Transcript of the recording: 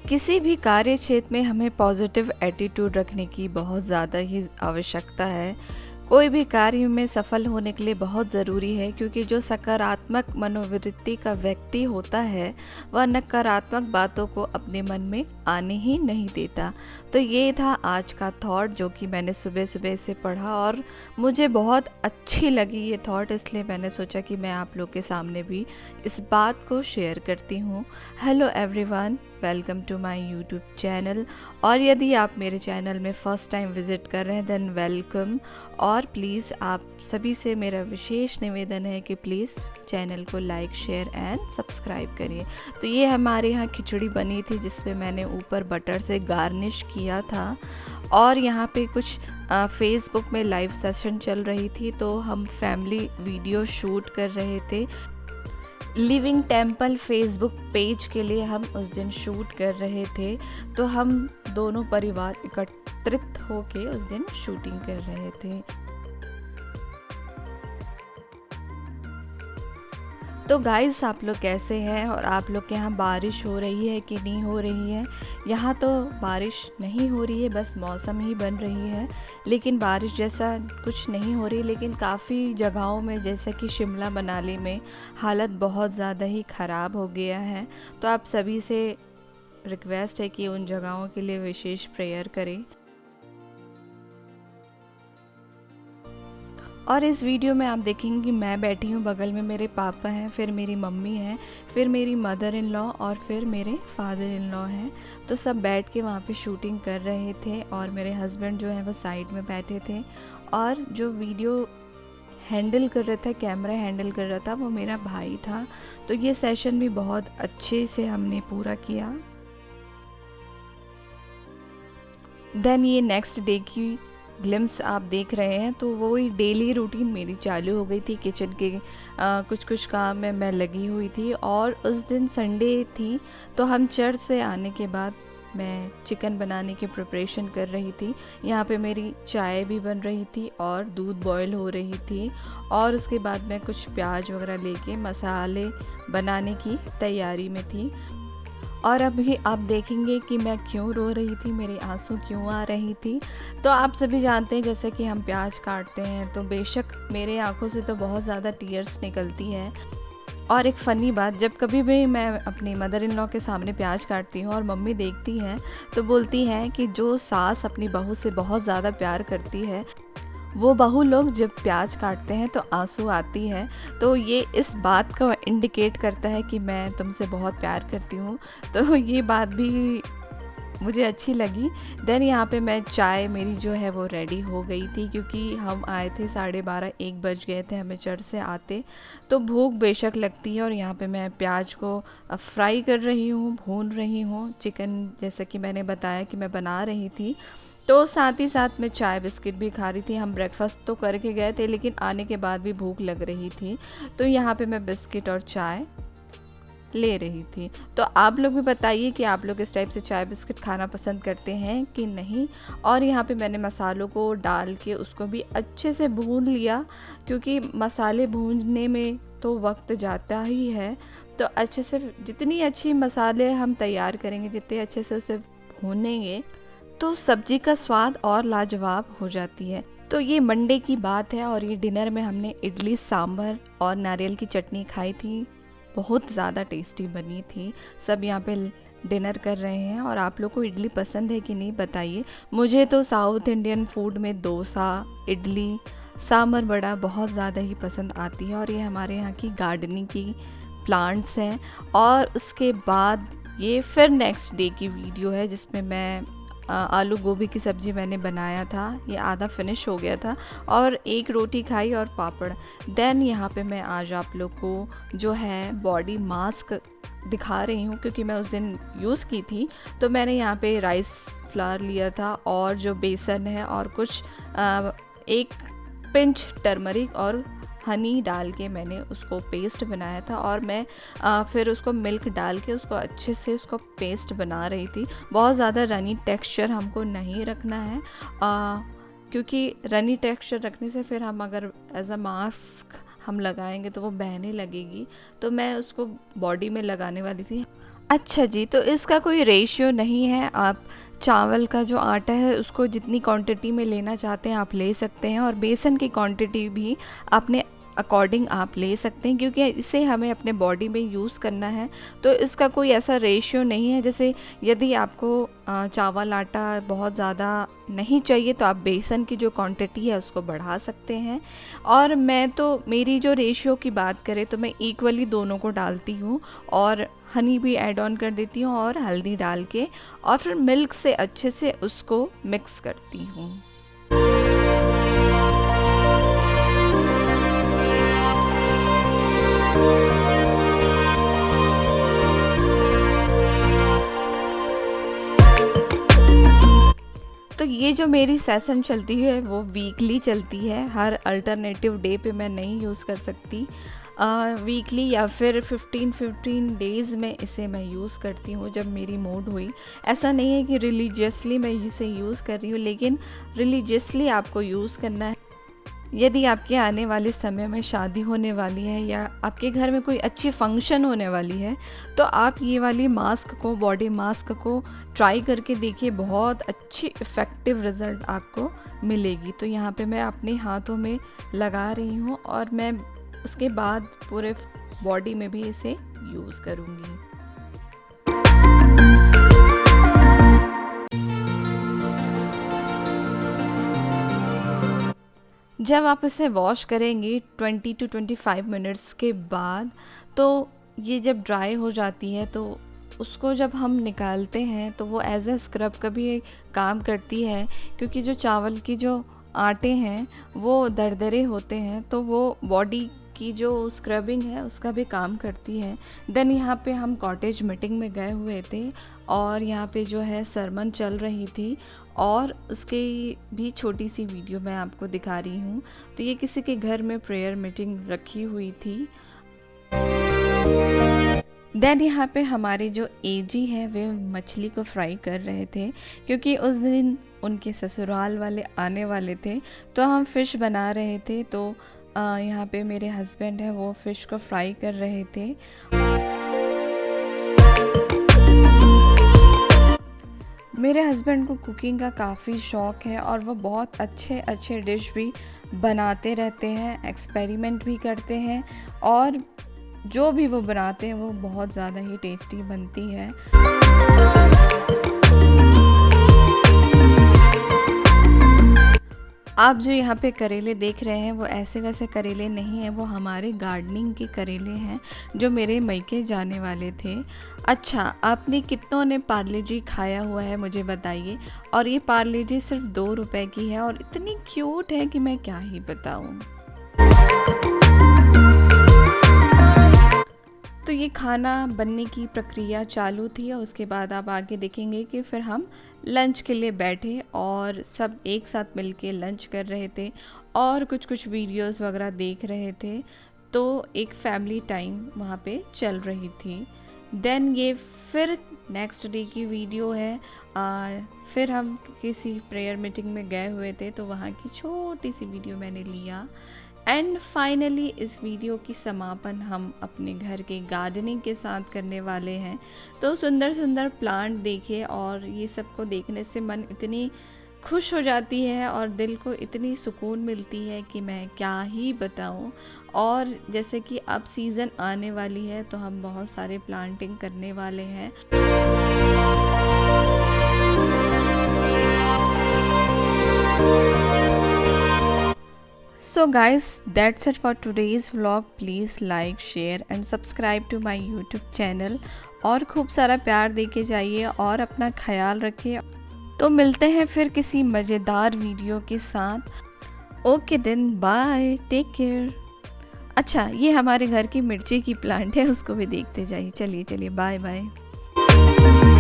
किसी भी कार्य क्षेत्र में हमें पॉजिटिव एटीट्यूड रखने की बहुत ज़्यादा ही आवश्यकता है। कोई भी कार्य में सफल होने के लिए बहुत ज़रूरी है, क्योंकि जो सकारात्मक मनोवृत्ति का व्यक्ति होता है वह नकारात्मक बातों को अपने मन में आने ही नहीं देता। तो ये था आज का थॉट जो कि मैंने सुबह सुबह से पढ़ा और मुझे बहुत अच्छी लगी ये थॉट, इसलिए मैंने सोचा कि मैं आप लोग के सामने भी इस बात को शेयर करती हूँ। Hello everyone, welcome to my YouTube channel. और यदि आप मेरे चैनल में फ़र्स्ट टाइम विज़िट कर रहे हैं देन वेलकम। और प्लीज़ आप सभी से मेरा विशेष निवेदन है कि प्लीज़ चैनल को लाइक शेयर एंड सब्सक्राइब करिए। तो ये हमारे यहाँ खिचड़ी बनी थी जिसपे मैंने ऊपर बटर से गार्निश किया था। और यहाँ पे कुछ फेसबुक में लाइव सेशन चल रही थी, तो हम फैमिली वीडियो शूट कर रहे थे। लिविंग टेम्पल फेसबुक पेज के लिए हम उस दिन शूट कर रहे थे। तो हम दोनों परिवार एकत्रित होके उस दिन शूटिंग कर रहे थे। तो गाइस, आप लोग कैसे हैं और आप लोग के यहाँ बारिश हो रही है कि नहीं हो रही है? यहाँ तो बारिश नहीं हो रही है, बस मौसम ही बन रही है, लेकिन बारिश जैसा कुछ नहीं हो रही। लेकिन काफ़ी जगहों में जैसे कि शिमला मनाली में हालत बहुत ज़्यादा ही ख़राब हो गया है। तो आप सभी से रिक्वेस्ट है कि उन जगहों के लिए विशेष प्रेयर करें। और इस वीडियो में आप देखेंगे कि मैं बैठी हूँ, बगल में मेरे पापा हैं, फिर मेरी मम्मी हैं, फिर मेरी मदर इन लॉ और फिर मेरे फादर इन लॉ हैं। तो सब बैठ के वहाँ पे शूटिंग कर रहे थे और मेरे हस्बैंड जो हैं वो साइड में बैठे थे। और जो वीडियो हैंडल कर रहा था, कैमरा हैंडल कर रहा था, वो मेरा भाई था। तो ये सेशन भी बहुत अच्छे से हमने पूरा किया। देन ये नेक्स्ट डे की ग्लिम्स आप देख रहे हैं, तो वही डेली रूटीन मेरी चालू हो गई थी। किचन के कुछ काम में मैं लगी हुई थी। और उस दिन संडे थी, तो हम चर्च से आने के बाद मैं चिकन बनाने की प्रिपरेशन कर रही थी। यहाँ पे मेरी चाय भी बन रही थी और दूध बॉईल हो रही थी। और उसके बाद मैं कुछ प्याज वगैरह लेके मसाले बनाने की तैयारी में थी। और अभी आप देखेंगे कि मैं क्यों रो रही थी, मेरे आंसू क्यों आ रही थी। तो आप सभी जानते हैं जैसे कि हम प्याज काटते हैं तो बेशक मेरे आंखों से तो बहुत ज़्यादा टीयर्स निकलती है। और एक फ़नी बात, जब कभी भी मैं अपनी मदर इन लॉ के सामने प्याज काटती हूँ और मम्मी देखती हैं तो बोलती हैं कि जो सास अपनी बहू से बहुत ज़्यादा प्यार करती है, वो बहू लोग जब प्याज काटते हैं तो आंसू आती है। तो ये इस बात को इंडिकेट करता है कि मैं तुमसे बहुत प्यार करती हूँ। तो ये बात भी मुझे अच्छी लगी। देन यहाँ पे मैं चाय मेरी जो है वो रेडी हो गई थी, क्योंकि हम आए थे 12:30-1 बज गए थे हमें चर्च से आते। तो भूख बेशक लगती है। और यहाँ पे मैं प्याज को फ्राई कर रही हूँ, भून रही हूँ। चिकन जैसा कि मैंने बताया कि मैं बना रही थी, तो साथ ही साथ मैं चाय बिस्किट भी खा रही थी। हम ब्रेकफास्ट तो करके गए थे, लेकिन आने के बाद भी भूख लग रही थी, तो यहाँ पे मैं बिस्किट और चाय ले रही थी। तो आप लोग भी बताइए कि आप लोग इस टाइप से चाय बिस्किट खाना पसंद करते हैं कि नहीं। और यहाँ पे मैंने मसालों को डाल के उसको भी अच्छे से भून लिया, क्योंकि मसाले भूनने में तो वक्त जाता ही है। तो अच्छे से जितनी अच्छी मसाले हम तैयार करेंगे, जितने अच्छे से उसे भूनेंगे, तो सब्जी का स्वाद और लाजवाब हो जाती है। तो ये मंडे की बात है और ये डिनर में हमने इडली सांभर और नारियल की चटनी खाई थी। बहुत ज़्यादा टेस्टी बनी थी। सब यहाँ पे डिनर कर रहे हैं। और आप लोग को इडली पसंद है कि नहीं बताइए। मुझे तो साउथ इंडियन फूड में डोसा, इडली, सांभर वड़ा बहुत ज़्यादा ही पसंद आती है। और ये हमारे यहाँ की गार्डनिंग की प्लांट्स हैं। और उसके बाद ये फिर नेक्स्ट डे की वीडियो है जिसमें मैं आलू गोभी की सब्ज़ी मैंने बनाया था। ये आधा फिनिश हो गया था और एक रोटी खाई और पापड़। देन यहाँ पे मैं आज आप लोग को जो है बॉडी मास्क दिखा रही हूँ, क्योंकि मैं उस दिन यूज़ की थी। तो मैंने यहाँ पे राइस फ्लावर लिया था और जो बेसन है और कुछ एक पिंच टर्मरिक और हनी डाल के मैंने उसको पेस्ट बनाया था। और मैं फिर उसको मिल्क डाल के उसको अच्छे से उसको पेस्ट बना रही थी। बहुत ज़्यादा रनी टेक्सचर हमको नहीं रखना है, क्योंकि रनी टेक्सचर रखने से फिर हम अगर एज अ मास्क हम लगाएंगे तो वो बहने लगेगी, तो मैं उसको बॉडी में लगाने वाली थी। अच्छा जी, तो इसका कोई रेशियो नहीं है, आप चावल का जो आटा है उसको जितनी क्वांटिटी में लेना चाहते हैं आप ले सकते हैं, और बेसन की क्वांटिटी भी अपने अकॉर्डिंग आप ले सकते हैं, क्योंकि इसे हमें अपने बॉडी में यूज़ करना है। तो इसका कोई ऐसा रेशियो नहीं है। जैसे यदि आपको चावल आटा बहुत ज़्यादा नहीं चाहिए तो आप बेसन की जो क्वांटिटी है उसको बढ़ा सकते हैं। और मैं तो मेरी जो रेशियो की बात करें तो मैं इक्वली दोनों को डालती हूँ, और हनी भी ऐड ऑन कर देती हूँ और हल्दी डाल के, और फिर मिल्क से अच्छे से उसको मिक्स करती हूँ। तो ये जो मेरी सेशन चलती है वो वीकली चलती है, हर अल्टरनेटिव डे पे मैं नहीं यूज़ कर सकती। वीकली या फिर 15 डेज़ में इसे मैं यूज़ करती हूँ जब मेरी मूड हुई। ऐसा नहीं है कि रिलीजियसली मैं इसे यूज़ कर रही हूँ, लेकिन रिलीजियसली आपको यूज़ करना है। यदि आपके आने वाले समय में शादी होने वाली है या आपके घर में कोई अच्छी फंक्शन होने वाली है, तो आप ये वाली मास्क को, बॉडी मास्क को ट्राई करके देखिए, बहुत अच्छी इफ़ेक्टिव रिज़ल्ट आपको मिलेगी। तो यहाँ पे मैं अपने हाथों में लगा रही हूँ और मैं उसके बाद पूरे बॉडी में भी इसे यूज़ करूँगी। जब आप इसे वॉश करेंगे 20 to 25 मिनट्स के बाद, तो ये जब ड्राई हो जाती है तो उसको जब हम निकालते हैं तो वो एज अ स्क्रब का भी काम करती है, क्योंकि जो चावल की जो आटे हैं वो दरदरे होते हैं, तो वो बॉडी की जो स्क्रबिंग है उसका भी काम करती है। देन यहाँ पे हम कॉटेज मीटिंग में गए हुए थे और यहाँ पे जो है सरमन चल रही थी, और उसकी भी छोटी सी वीडियो मैं आपको दिखा रही हूँ। तो ये किसी के घर में प्रेयर मीटिंग रखी हुई थी। देन यहाँ पे हमारे जो एजी है वे मछली को फ्राई कर रहे थे, क्योंकि उस दिन उनके ससुराल वाले आने वाले थे, तो हम फ़िश बना रहे थे। तो यहाँ पे मेरे हस्बैंड है वो फ़िश को फ्राई कर रहे थे। मेरे हस्बैंड को कुकिंग का काफ़ी शौक़ है और वो बहुत अच्छे अच्छे डिश भी बनाते रहते हैं, एक्सपेरिमेंट भी करते हैं, और जो भी वो बनाते हैं वो बहुत ज़्यादा ही टेस्टी बनती है। आप जो यहाँ पे करेले देख रहे हैं वो ऐसे वैसे करेले नहीं हैं, वो हमारे गार्डनिंग के करेले हैं जो मेरे मायके जाने वाले थे। अच्छा, आपने कितनों ने पार्ले जी खाया हुआ है मुझे बताइए। और ये पार्ले जी सिर्फ 2 रुपए की है और इतनी क्यूट है कि मैं क्या ही बताऊँ। तो ये खाना बनने की प्रक्रिया चालू थी और उसके बाद आप आगे देखेंगे कि फिर हम लंच के लिए बैठे और सब एक साथ मिलके लंच कर रहे थे और कुछ वीडियोस वगैरह देख रहे थे। तो एक फैमिली टाइम वहाँ पे चल रही थी। देन ये फिर नेक्स्ट डे की वीडियो है। फिर हम किसी प्रेयर मीटिंग में गए हुए थे तो वहाँ की छोटी सी वीडियो मैंने लिया। एंड फाइनली इस वीडियो की समापन हम अपने घर के गार्डनिंग के साथ करने वाले हैं। तो सुंदर सुंदर प्लांट देखिए और ये सब को देखने से मन इतनी खुश हो जाती है और दिल को इतनी सुकून मिलती है कि मैं क्या ही बताऊं। और जैसे कि अब सीज़न आने वाली है तो हम बहुत सारे प्लांटिंग करने वाले हैं। So guys, that's it for today's vlog. Please like, share and subscribe to my YouTube channel और खूब सारा प्यार देके जाइए और अपना ख्याल रखिए। तो मिलते हैं फिर किसी मज़ेदार वीडियो के साथ। Okay then, bye, take care. अच्छा, ये हमारे घर की मिर्ची की प्लांट है, उसको भी देखते जाइए। चलिए बाय बाय।